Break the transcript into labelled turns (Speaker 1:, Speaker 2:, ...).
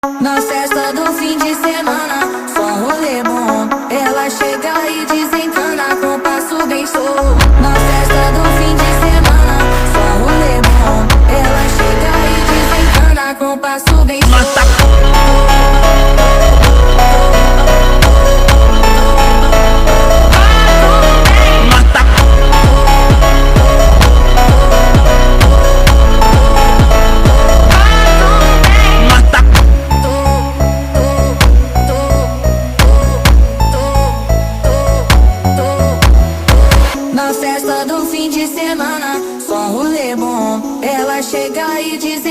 Speaker 1: Na festa do fim de semana, só rolê bom. Ela chega e desencana com passo bem solto. Na festa do fim de semana, só rolê bom. Ela chega e desencana com passo bem solto. Na festa do fim de semana, só rolê bom. Ela chega e diz